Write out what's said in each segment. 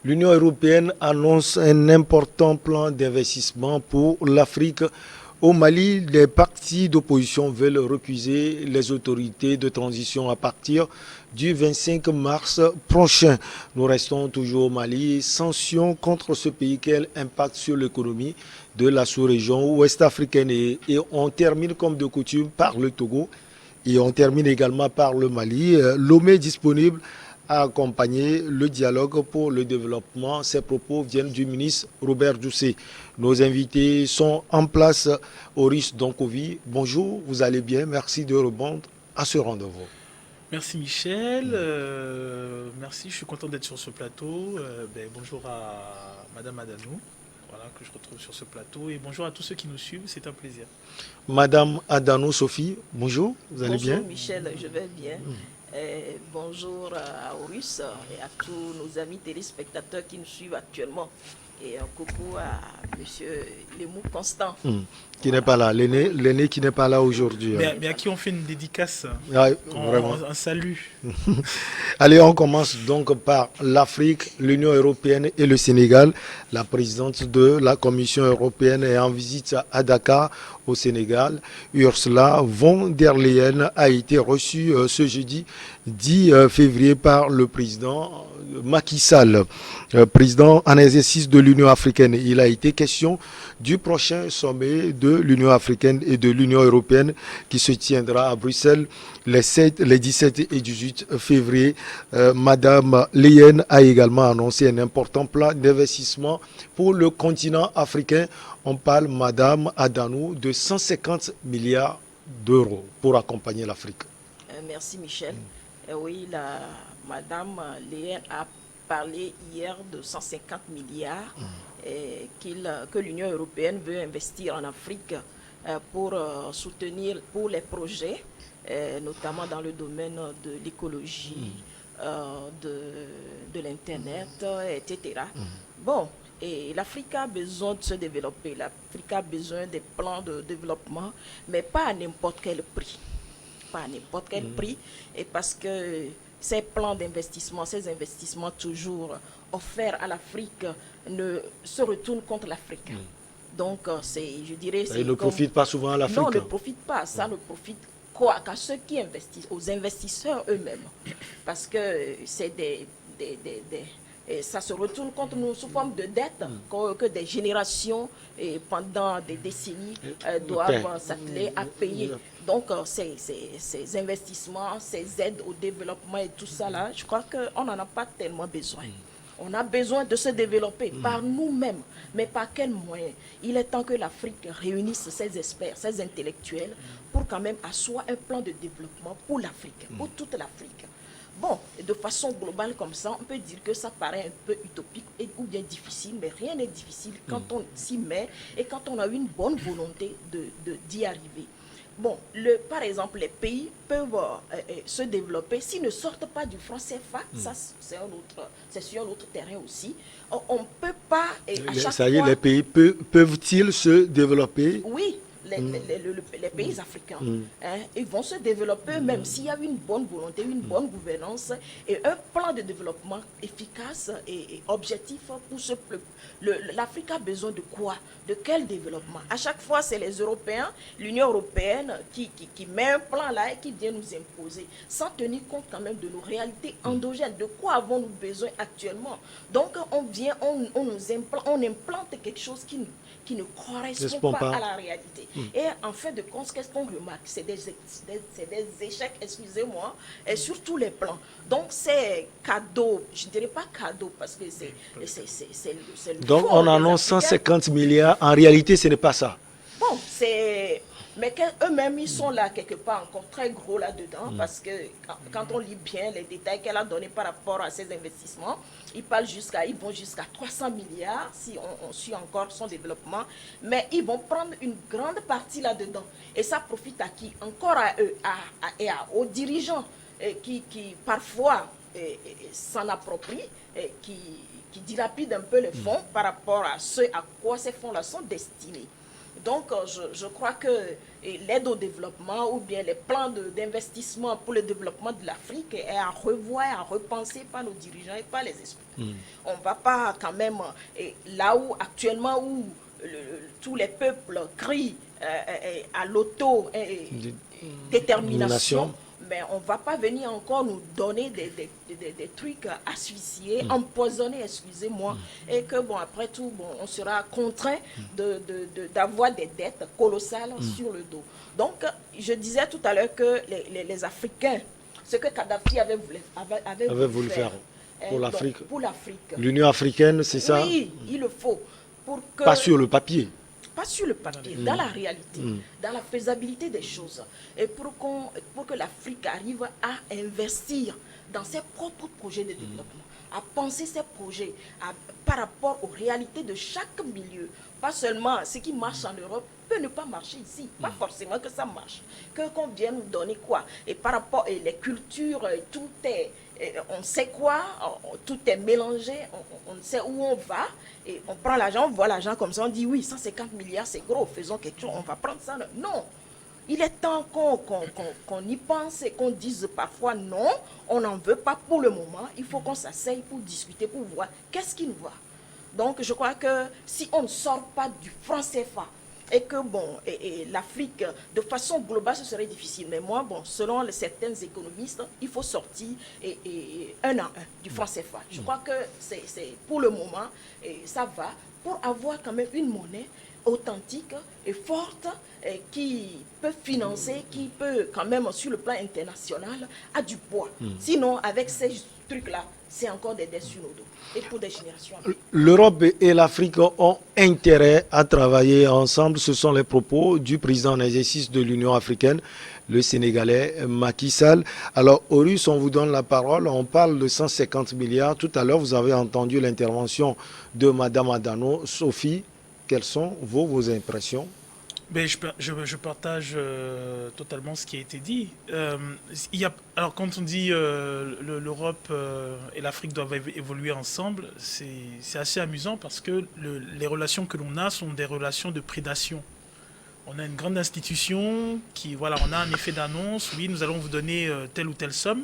L'Union européenne annonce un important plan d'investissement pour l'Afrique. Au Mali, les partis d'opposition veulent recuser les autorités de transition à partir du 25 mars prochain. Nous restons toujours au Mali. Sanctions contre ce pays, quel impact sur l'économie de la sous-région ouest africaine? Et on termine comme de coutume par le Togo et on termine également par le Mali. Lomé est disponible à accompagner le dialogue pour le développement. Ces propos viennent du ministre Robert Doucet. Nos invités sont en place. Oris Donkovi, bonjour, vous allez bien? Merci de répondre à ce rendez-vous. Merci Michel, merci, je suis content d'être sur ce plateau. Bonjour à Madame Adanou, voilà, que je retrouve sur ce plateau, et bonjour à tous ceux qui nous suivent, c'est un plaisir. Madame Adanou Sophie, bonjour, vous allez bien? Bonjour Michel, je vais bien. Bonjour à Horus et à tous nos amis téléspectateurs qui nous suivent actuellement. Et un coucou à Monsieur Lemou Constant. Qui n'est pas là, l'aîné qui n'est pas là aujourd'hui. Mais à qui on fait une dédicace, vraiment. Un salut. Allez, on commence donc par l'Afrique, l'Union européenne et le Sénégal. La présidente de la Commission européenne est en visite à Dakar, au Sénégal. Ursula von der Leyen a été reçue ce jeudi 10 février par le président Macky Sall, président en exercice de l'Union africaine. Il a été question du prochain sommet de l'Union africaine et de l'Union européenne qui se tiendra à Bruxelles les 17 et 18 février. Madame Leyen a également annoncé un important plan d'investissement pour le continent africain. On parle, Madame Adanou, de 150 milliards d'euros pour accompagner l'Afrique. Merci Michel. Oui, Madame Leyen a parlé hier de 150 milliards que l'Union européenne veut investir en Afrique pour soutenir pour les projets, notamment dans le domaine de l'écologie, de l'Internet, etc. Bon, et l'Afrique a besoin de se développer, l'Afrique a besoin des plans de développement, mais pas à n'importe quel prix. Pas à n'importe quel prix, et parce que ces plans d'investissement, ces investissements toujours offerts à l'Afrique ne se retournent contre l'Afrique. Donc, je dirais... Ils ne profitent pas souvent à l'Afrique. Non, ne profitent pas. Ça ne profite qu'à ceux qui investissent, aux investisseurs eux-mêmes. Parce que c'est ça se retourne contre nous sous forme de dette que des générations et pendant des décennies doivent s'atteler à payer. Donc, ces investissements, ces aides au développement et tout ça là, je crois qu'on n'en a pas tellement besoin. On a besoin de se développer par nous-mêmes, mais par quels moyens? Il est temps que l'Afrique réunisse ses experts, ses intellectuels, pour quand même asseoir un plan de développement pour l'Afrique, pour toute l'Afrique. Bon, de façon globale comme ça, on peut dire que ça paraît un peu utopique ou bien difficile, mais rien n'est difficile quand on s'y met et quand on a une bonne volonté d'y arriver. Bon, par exemple, les pays peuvent se développer s'ils ne sortent pas du franc CFA. Ça, c'est sur un autre terrain aussi. On ne peut pas... Ça y est, les pays peuvent-ils se développer? Oui. Les pays africains, ils vont se développer même s'il y a une bonne volonté, une bonne gouvernance et un plan de développement efficace et objectif pour ce peuple. L'Afrique a besoin de quoi? De quel développement? À chaque fois, c'est les Européens, l'Union européenne qui met un plan là et qui vient nous imposer, sans tenir compte quand même de nos réalités endogènes. De quoi avons-nous besoin actuellement? Donc, on implante quelque chose qui ne correspond pas à la réalité. Et en fin de compte, qu'est-ce qu'on remarque? C'est des échecs, excusez-moi, et sur tous les plans. Donc, c'est cadeau, je ne dirais pas cadeau, parce que c'est le Donc, on annonce 150 milliards. En réalité, ce n'est pas ça. Bon, mais eux-mêmes, ils sont là quelque part encore très gros là-dedans, parce que quand on lit bien les détails qu'elle a donnés par rapport à ces investissements, ils vont jusqu'à 300 milliards si on suit encore son développement, mais ils vont prendre une grande partie là-dedans. Et ça profite à qui? Encore à eux, aux dirigeants qui parfois s'en approprient, qui dilapident un peu les fonds par rapport à à quoi ces fonds-là sont destinés. Donc, je crois que l'aide au développement ou bien les plans d'investissement pour le développement de l'Afrique est à revoir, à repenser par nos dirigeants et par les experts. On ne va pas quand même là où actuellement où tous les peuples crient à l'autodétermination, mais on ne va pas venir encore nous donner des trucs asphyxiés, empoisonnés, excusez-moi, et que, bon, après tout, bon, on sera contraint d'avoir des dettes colossales sur le dos. Donc, je disais tout à l'heure que les Africains, ce que Kadhafi avait voulu faire pour l'Afrique. Pour l'Afrique. L'Union africaine, c'est ça? Oui, il le faut. Pour que, pas sur le papier. Pas sur le papier, dans la réalité, dans la faisabilité des choses. Et pour que l'Afrique arrive à investir dans ses propres projets de développement, à penser ses projets par rapport aux réalités de chaque milieu. Pas seulement ce qui marche en Europe peut ne pas marcher ici. Pas forcément que ça marche. Qu'on vienne nous donner quoi. Et par rapport aux cultures, tout est... on sait quoi, tout est mélangé, on sait où on va, et on prend l'argent, on voit l'argent comme ça, on dit oui, 150 milliards c'est gros, faisons quelque chose, on va prendre ça. Non, il est temps qu'on y pense et qu'on dise parfois non, on n'en veut pas pour le moment, il faut qu'on s'asseye pour discuter, pour voir qu'est-ce qui nous va. Donc je crois que si on ne sort pas du franc CFA, et que bon, l'Afrique, de façon globale, ce serait difficile. Mais moi, bon, selon certains économistes, il faut sortir un à un du franc CFA. Je crois que c'est pour le moment, et ça va, pour avoir quand même une monnaie authentique et forte qui peut financer, qui peut quand même sur le plan international a du poids. Sinon, avec ces trucs-là, c'est encore des dettes sur nos dos. Et pour des générations. L'Europe et l'Afrique ont intérêt à travailler ensemble. Ce sont les propos du président en exercice de l'Union africaine, le Sénégalais Macky Sall. Alors, Horus, on vous donne la parole. On parle de 150 milliards. Tout à l'heure, vous avez entendu l'intervention de Madame Adano. Sophie, quelles sont vos impressions? Ben, je partage totalement ce qui a été dit. Alors quand on dit l'Europe et l'Afrique doivent évoluer ensemble, c'est assez amusant parce que les relations que l'on a sont des relations de prédation. On a une grande institution qui, voilà, on a un effet d'annonce, oui, nous allons vous donner telle ou telle somme,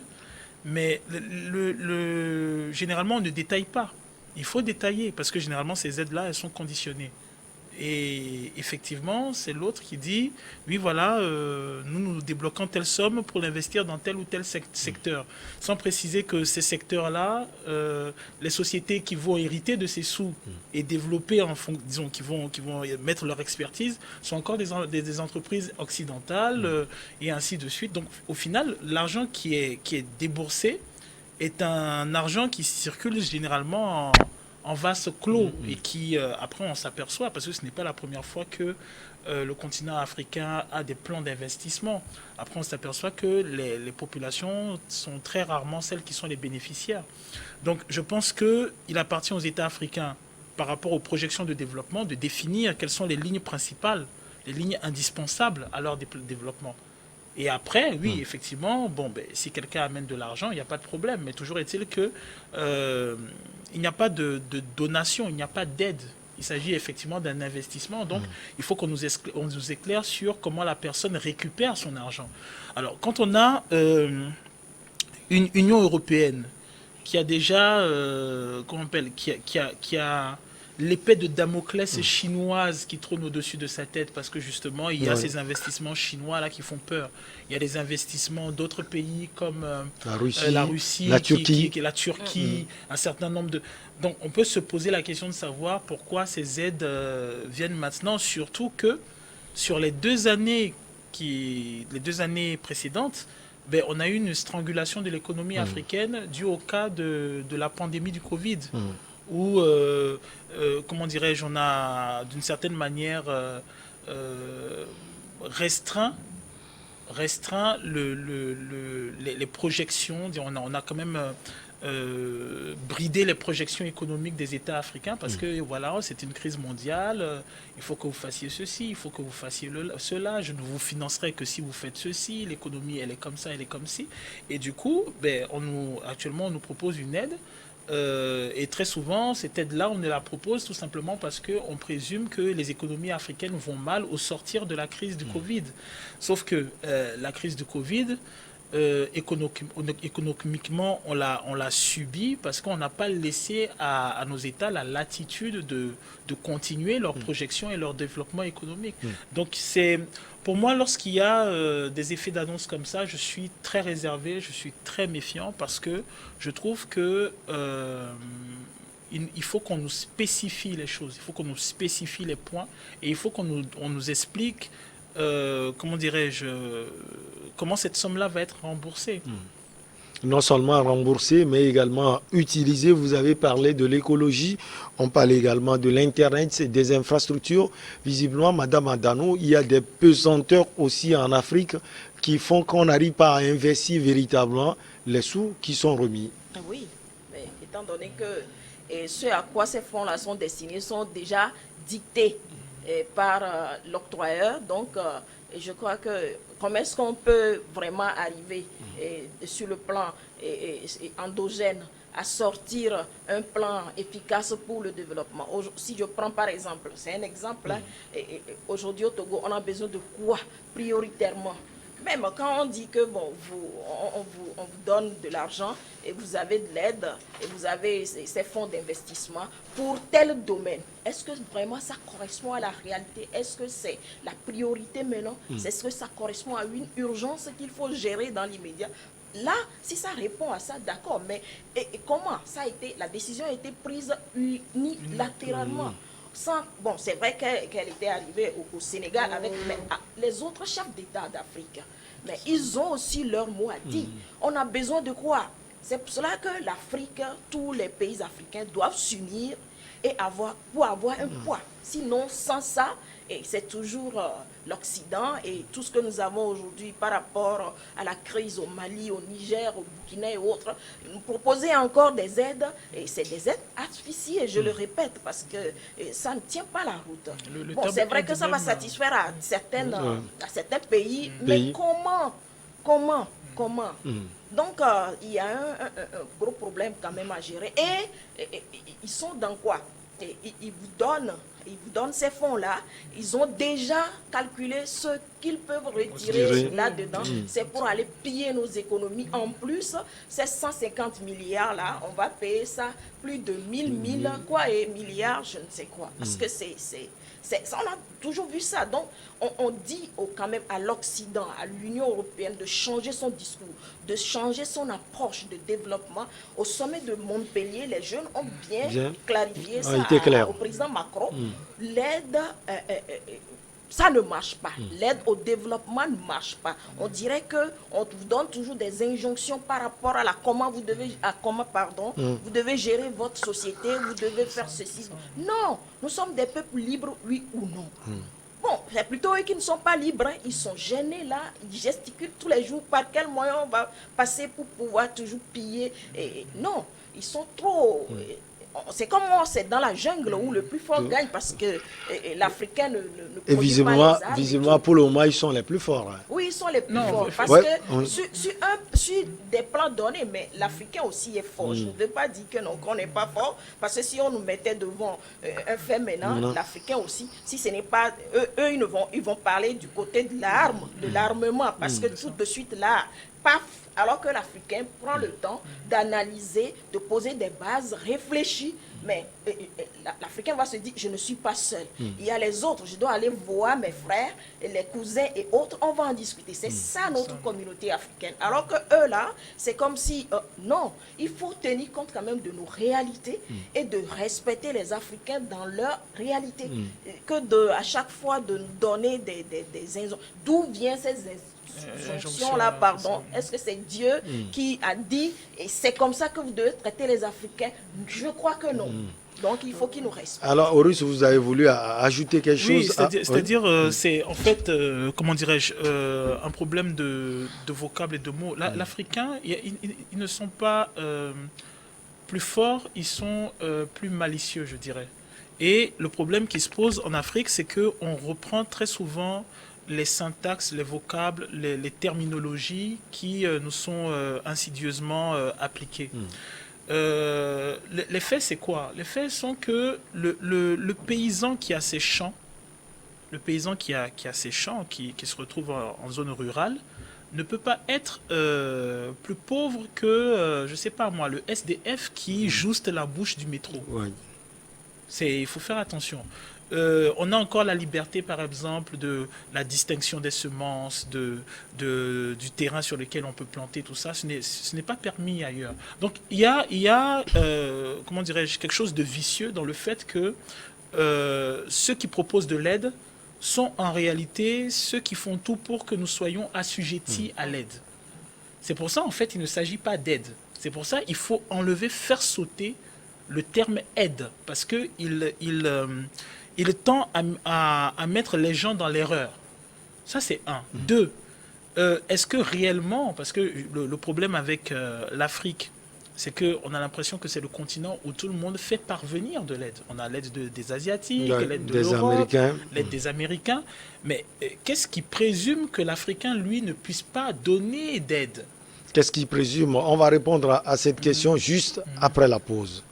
mais généralement on ne détaille pas. Il faut détailler parce que généralement ces aides-là, elles sont conditionnées. Et effectivement, c'est l'autre qui dit, oui voilà, nous débloquons telle somme pour l'investir dans tel ou tel secteur. Sans préciser que ces secteurs-là, les sociétés qui vont hériter de ces sous et développer, disons, qui vont mettre leur expertise, sont encore des entreprises occidentales et ainsi de suite. Donc au final, l'argent qui est déboursé est un argent qui circule généralement en vase clos et qui, après, on s'aperçoit, parce que ce n'est pas la première fois que le continent africain a des plans d'investissement. Après, on s'aperçoit que les populations sont très rarement celles qui sont les bénéficiaires. Donc, je pense qu'il appartient aux États africains, par rapport aux projections de développement, de définir quelles sont les lignes principales, les lignes indispensables à leur développement. Et après, oui, effectivement, bon, ben, si quelqu'un amène de l'argent, il n'y a pas de problème. Mais toujours est-il que il n'y a pas de donation, il n'y a pas d'aide. Il s'agit effectivement d'un investissement. Donc, il faut qu'on nous éclaire sur comment la personne récupère son argent. Alors, quand on a une Union européenne qui a déjà, comment on appelle, qui a l'épée de Damoclès chinoise qui trône au-dessus de sa tête parce que justement il y a ces investissements chinois là qui font peur. Il y a des investissements d'autres pays comme la Russie, la Turquie, un certain nombre de... Donc on peut se poser la question de savoir pourquoi ces aides viennent maintenant, surtout que sur les deux années précédentes, ben, on a eu une strangulation de l'économie africaine due au cas de la pandémie du Covid. Où, comment dirais-je, on a d'une certaine manière restreint les projections. On a quand même bridé les projections économiques des États africains parce que voilà, c'est une crise mondiale, il faut que vous fassiez ceci, il faut que vous fassiez cela, je ne vous financerai que si vous faites ceci, l'économie elle est comme ça, elle est comme ci. Et du coup, ben, actuellement on nous propose une aide Et très souvent, cette aide-là, on ne la propose tout simplement parce qu'on présume que les économies africaines vont mal au sortir de la crise du Covid. Sauf que la crise du Covid, économiquement, on l'a subi parce qu'on n'a pas laissé à nos États la latitude de continuer leur projection et leur développement économique. Donc, pour moi, lorsqu'il y a des effets d'annonce comme ça, je suis très réservé, je suis très méfiant parce que je trouve que il faut qu'on nous spécifie les choses, il faut qu'on nous spécifie les points et il faut qu'on nous explique, comment dirais-je, comment cette somme-là va être remboursée. Non seulement rembourser, mais également utiliser. Vous avez parlé de l'écologie, on parle également de l'Internet, des infrastructures. Visiblement, Madame Adano, il y a des pesanteurs aussi en Afrique qui font qu'on n'arrive pas à investir véritablement les sous qui sont remis. Oui, mais étant donné que ce à quoi ces fonds-là sont destinés sont déjà dictés par l'octroyeur, donc je crois que comment est-ce qu'on peut vraiment arriver sur le plan endogène à sortir un plan efficace pour le développement. Si je prends par exemple, c'est un exemple, aujourd'hui au Togo, on a besoin de quoi prioritairement? Même quand on dit que bon, on vous donne de l'argent et vous avez de l'aide et vous avez ces fonds d'investissement pour tel domaine, est-ce que vraiment ça correspond à la réalité? Est-ce que c'est la priorité maintenant? Est-ce que ça correspond à une urgence qu'il faut gérer dans l'immédiat? Là, si ça répond à ça, d'accord, mais comment ça a été, la décision a été prise unilatéralement? Bon, c'est vrai qu'elle était arrivée au Sénégal avec les autres chefs d'État d'Afrique. Mais ils ont aussi leur mot à dire. On a besoin de quoi? C'est pour cela que l'Afrique, tous les pays africains doivent s'unir et pour avoir un poids. Sinon, sans ça, c'est toujours l'Occident et tout ce que nous avons aujourd'hui par rapport à la crise au Mali, au Niger, au Burkina et autres, nous proposer encore des aides, et c'est des aides artificielles, je le répète, parce que ça ne tient pas la route. Bon, c'est vrai que ça va satisfaire à certains pays, mais comment Donc, il y a un gros problème quand même à gérer. Et ils sont dans quoi? Ils vous donnent ces fonds-là, ils ont déjà calculé ce qu'ils peuvent retirer là-dedans. C'est pour aller piller nos économies. En plus, ces 150 milliards-là, on va payer ça plus de 1000 milliards, je ne sais quoi. Parce que on a toujours vu ça. Donc, on dit quand même à l'Occident, à l'Union européenne de changer son discours, de changer son approche de développement. Au sommet de Montpellier, les jeunes ont bien clarifié ça au président Macron. L'aide, ça ne marche pas. L'aide au développement ne marche pas. On dirait qu'on vous donne toujours des injonctions par rapport à comment vous devez gérer votre société, vous devez faire ceci. Non, nous sommes des peuples libres, oui ou non. Bon, c'est plutôt eux qui ne sont pas libres, hein. Ils sont gênés là, ils gesticulent tous les jours. Par quel moyen on va passer pour pouvoir toujours piller? Non, ils sont trop... C'est comme c'est dans la jungle où le plus fort gagne parce que l'Africain ne et visiblement, pour le moment, ils sont les plus forts. Hein. Oui, ils sont les plus forts parce que sur des plans donnés, mais l'Africain aussi est fort. Je ne veux pas dire que non, qu'on n'est pas fort parce que si on nous mettait devant un fait maintenant, l'Africain aussi, si ce n'est pas... Eux, ils vont parler du côté de l'arme, de l'armement parce que tout de suite là, paf, alors que l'Africain prend le temps d'analyser, de poser des bases réfléchies. Mais l'Africain va se dire, je ne suis pas seul. Il y a les autres, je dois aller voir mes frères, les cousins et autres, on va en discuter. C'est ça notre communauté africaine. Alors que eux là, c'est comme si, non, il faut tenir compte quand même de nos réalités et de respecter les Africains dans leur réalité. Que à chaque fois de nous donner des d'où viennent ces injonction-là, pardon. Est-ce que c'est Dieu qui a dit et c'est comme ça que vous devez traiter les Africains? Je crois que non. Donc il faut qu'ils nous respectent. Alors Horus, vous avez voulu ajouter quelque chose? C'est-à-dire, c'est en fait, comment dirais-je, un problème de vocable et de mots. L'Africain, ils ne sont pas plus forts, ils sont plus malicieux, je dirais. Et le problème qui se pose en Afrique, c'est qu'on reprend très souvent les syntaxes, les vocables, les terminologies qui nous sont insidieusement appliquées. Les faits, c'est quoi? Les faits sont que le paysan qui a ses champs, le paysan qui a ses champs, qui se retrouve en zone rurale, ne peut pas être plus pauvre que, je sais pas moi, le SDF qui jouste la bouche du métro. Oui. Il faut faire attention. On a encore la liberté, par exemple, de la distinction des semences, du terrain sur lequel on peut planter, tout ça. Ce n'est pas permis ailleurs. Donc, il y a comment dirais-je, quelque chose de vicieux dans le fait que ceux qui proposent de l'aide sont en réalité ceux qui font tout pour que nous soyons assujettis à l'aide. C'est pour ça, en fait, il ne s'agit pas d'aide. C'est pour ça qu'il faut faire sauter le terme aide, parce qu'il tend à mettre les gens dans l'erreur. Ça, c'est un. Deux, est-ce que réellement, parce que le problème avec l'Afrique, c'est qu'on a l'impression que c'est le continent où tout le monde fait parvenir de l'aide. On a l'aide des Asiatiques, l'aide de l'Europe, l'aide des Américains. Mais qu'est-ce qui présume que l'Africain, lui, ne puisse pas donner d'aide? Qu'est-ce qui présume? On va répondre à cette question juste après la pause.